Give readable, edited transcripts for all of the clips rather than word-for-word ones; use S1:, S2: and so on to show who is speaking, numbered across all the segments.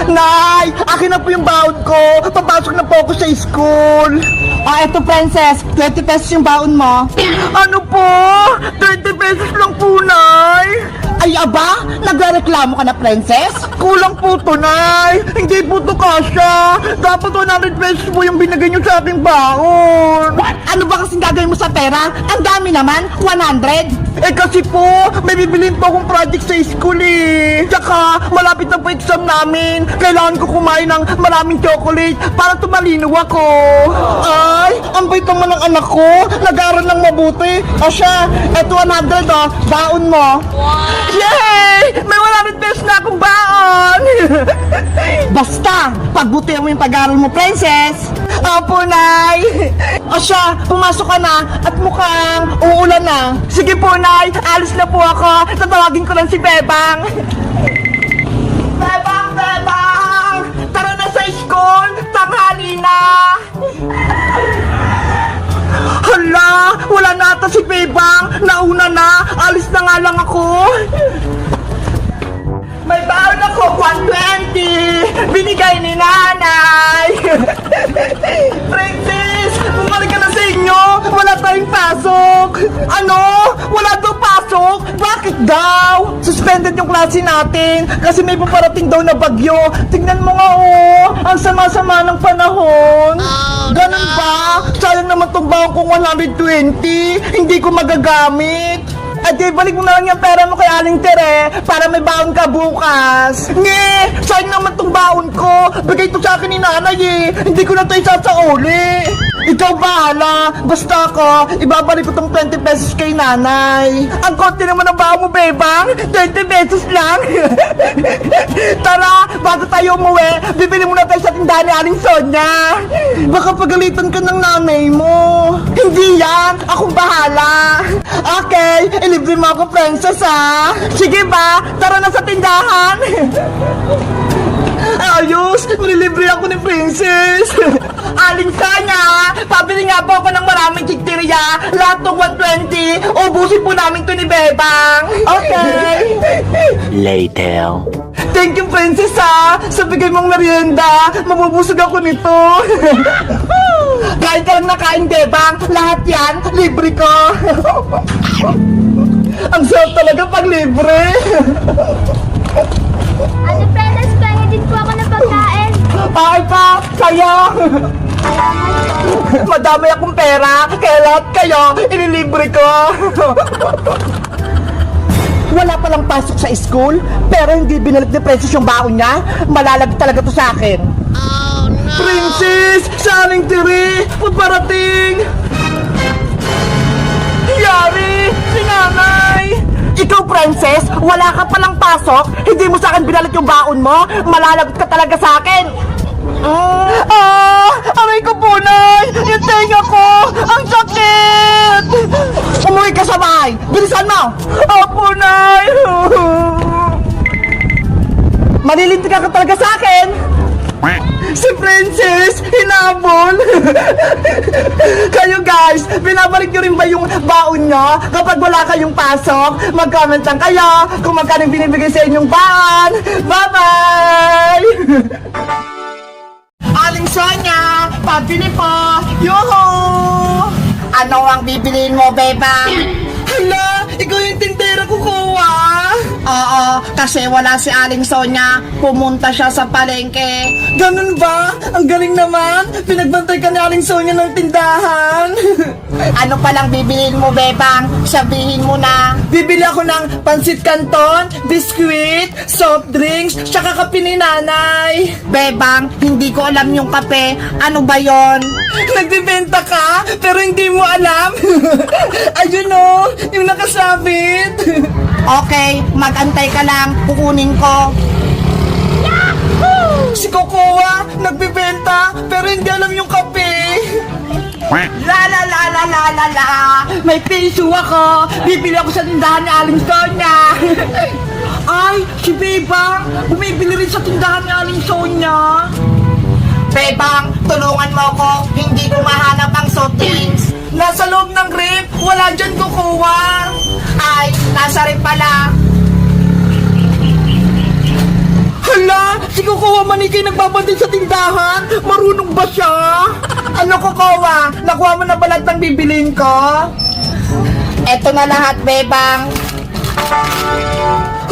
S1: Nay, akin na po yung baon ko. Papasok na po ako sa school.
S2: Eto Princess, 20 pesos yung baon mo.
S1: Ano po? 20 pesos lang po, Nay.
S2: Ay aba, nagrereklamo ka na Princess?
S1: Kulang po to, Nay. Hindi po to kasya. Dapat 100 pesos po yung binigay niyo sa aking baon.
S2: Ano ba kasing gagawin mo sa pera? Ang dami naman, 100.
S1: Eh kasi po, may bibilin po akong project sa school eh. Tsaka, malapit na po exam namin. Kailangan ko kumain ng maraming chocolate para tumalino ako. Ay, ang bait naman ng anak ko. Nag-aaral ng mabuti. O siya, eto 100 oh, baon mo. Yay! May 100 pesos na akong baon!
S2: Basta, pagbutihan mo yung pag-aaral mo Princess.
S1: Opo, Nay!
S2: O siya, pumasok ka na at mukhang uulan na.
S1: Sige po, Nay! Alis na po ako! Tatawagin ko lang si Bebang! Bebang! Bebang! Tara na sa school! Tanghali na! Hala! Wala na ata si Bebang! Nauna na! Alis na nga lang ako! May baon ako, 120! Binigay ni nanay! Princess! Bumalik ka na sa inyo! Wala tayong pasok! Ano? Wala daw pasok? Bakit daw? Suspended yung klase natin kasi may paparating daw na bagyo. Tingnan mo nga oh! Ang sama-sama ng panahon! Ganun ba? Sayang naman tong baon kong 120! Hindi ko magagamit! At balik mo na lang yung pera mo kay Aling Tere para may baon ka bukas. Nge! Sayang naman tong baon ko. Bigay to sa akin ni nanay eh. Hindi ko na to isasauli. Ikaw bahala. Basta ako, ibabalik ko tong 20 pesos kay nanay. Ang konti naman ang baon mo, Bebang. 20 pesos lang. Tara, bago tayo umuwi, bibili muna tayo sa tindahan ni Aling Sonia. Baka pagalitan ka ng nanay mo. Hindi yan. Akong bahala. Okay, libre mo ako, Princess, ha? Sige ba? Tara na sa tindahan! Ayos! Nililibre ako ni Princess! Aling Sonia! Pabili nga po ako ng maraming chichirya! Lahat ng 120! Ubusin po namin to ni Bebang! Okay!
S3: Later.
S1: Thank you, Princess, ha! Sa bigay mong merienda, mabubusog ako nito! Kain ka lang na kain, Bebang! Lahat yan, libre ko! Ang sarap talaga pag libre!
S4: Ate Princess, pengen din po ako ng pagkain.
S1: Ay pa! Kaya! Madami akong pera, kaya lahat kayo, inilibre ko! Wala palang pasok sa school, pero hindi binalik ni Princess yung baon niya. Malalabit talaga to sa akin. Oh, no! Princess! Sa Aling Tere! Paparating! Yari! Si nanay! Ikaw, Princess, wala ka palang pasok, hindi mo sa akin binalik yung baon mo, malalagot ka talaga sa akin. Aray ko po, Nay! Yung tenga ko! Ang sakit! Umuwi ka sa bahay! Bilisan mo! Opo, Nay! Malilintik ka talaga sa akin! Si Princess, hinabol! Kayo guys, binabalik nyo rin ba yung baon nyo? Kapag wala kayong pasok, mag-comment lang kayo kung magkano binibigay sa inyong baon! Bye-bye! Aling Sonia, pabili po! Yoho!
S2: Ano ang bibiliin mo, Bebang?
S1: Hala, ikaw yung tindera ko, Kuwa!
S2: Oo, kasi wala si Aling Sonia. Pumunta siya sa palengke.
S1: Ganun ba? Ang galing naman! Pinagbantay ka ni Aling Sonia ng tindahan!
S2: Ano palang bibiliin mo, Bebang? Sabihin mo na.
S1: Bibili ako ng pansit canton, biskuit, soft drinks, tsaka kape ni nanay!
S2: Bebang, hindi ko alam yung kape. Ano ba yon?
S1: Nagbibenta ka, pero hindi mo alam! Ayun o, yung nakasabit!
S2: Okay, magantay ka lang. Kukunin ko.
S1: Si Kokoa, nagbibenta, pero hindi alam yung kape!
S2: La la la la la la la.
S1: May piso ako! Bibili ako sa tindahan ni Aling Sonia! Ay, si Bebang! Bumibili rin sa tindahan ni Aling Sonia!
S2: Bebang, tulungan mo ako. Hindi ko mahanap ang soft drinks.
S1: Nasa loob ng rip! Wala dyan, Kokoa!
S2: Ay, nasa rin pala.
S1: Hala! Si Kokoa man kayo nagbabantay sa tindahan? Marunong ba siya? Ano Kokowa? Nakuha mo na ba lahat ng bibilin ko?
S2: Eto na lahat, Bebang.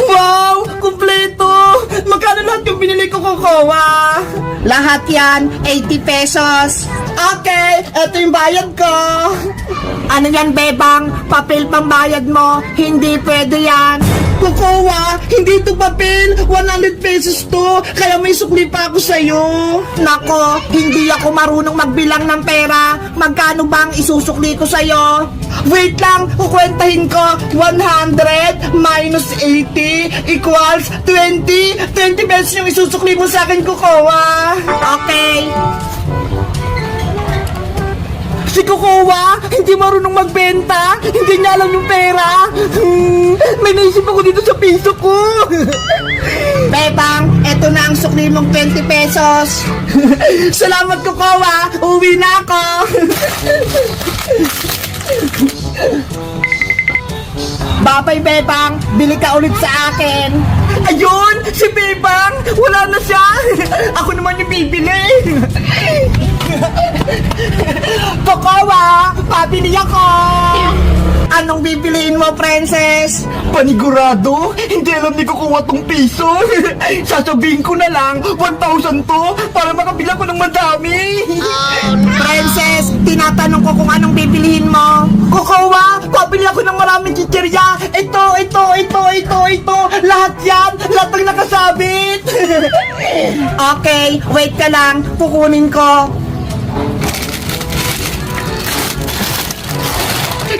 S1: Wow! Kumpleto! Magkano lahat yung binili ko, Kokowa?
S2: Lahat yan, 80 pesos.
S1: Okay, eto yung bayad ko.
S2: Ano yan, Bebang? Papel pang bayad mo. Hindi pwede yan.
S1: Kokowa, hindi to papel. 100 pesos to. Kaya may sukli pa ako sa'yo.
S2: Nako, hindi ako marunong magbilang ng pera. Magkano bang isusukli ko sa'yo?
S1: Wait lang, kukwentahin ko. 100 minus 80 equals 20. 20 pesos yung isusukli mo sa akin, Kokowa.
S2: Okay.
S1: Si Kokowa, hindi marunong magbenta. Hindi niya alam yung pera. May naisip ako dito sa piso ko.
S2: Bebang, eto na ang sukli mong 20 pesos.
S1: Salamat, Kokowa. Uwi na ako.
S2: Babay, Bebang. Bili ka ulit sa akin.
S1: Ayun, si Bebang. Wala na siya. Ako naman yung bibili.
S2: Kokowa, pabili ako. Anong bibiliin mo, princess?
S1: Panigurado, hindi alam ni Kokowa tong piso. Sasabihin ko na lang, 1,000 to para makabila ko ng madami.
S2: Princess, tinatanong ko kung anong bibilihin mo.
S1: Kokowa, pabili ako ng maraming chichirya. Ito. Lahat yan, lahat ng nakasabit.
S2: Okay, wait ka lang. Kukunin ko.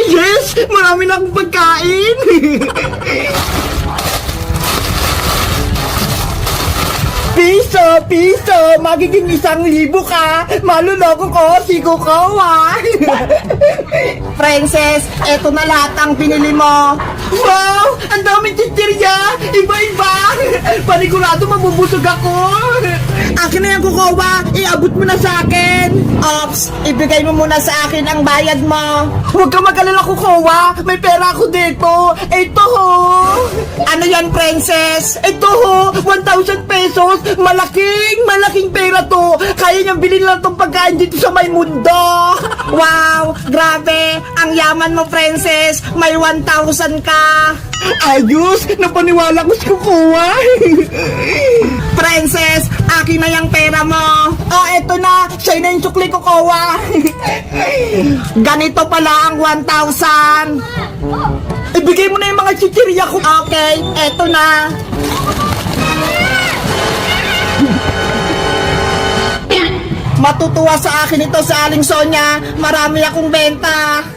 S1: Yes, marami na akong pagkain. Piso, magiging 1,000 ka. Maluloko ko si Kokowa.
S2: Princess, eto na lahat ang binili mo.
S1: Wow, ang daming chichirya. Iba-iba. Panigurado mabubusog ako.
S2: Akin na yan, Kokowa. Iabot mo na sa akin. Ops, ibigay mo muna sa akin ang bayad mo.
S1: Huwag ka mag-alala, Kokowa. May pera ako dito. Ito ho.
S2: Ano yan, princess?
S1: Ito ho, 1,000 pesos. Malaking pera to. Kaya niyang bilhin lang tong pagkain dito sa may mundo.
S2: Wow, grabe. Ang yaman mo, princess. May 1,000 ka.
S1: Ayos, napaniwala ko si Kokowa.
S2: Princess, akin na yung pera mo.
S1: Oh, eto na. Siya na yung sukli, Kokowa.
S2: Ganito pala ang 1,000.
S1: Ibigay mo na yung mga chichirya ko.
S2: Okay, eto na. Matutuwa sa akin ito sa Aling Sonia. Marami akong benta.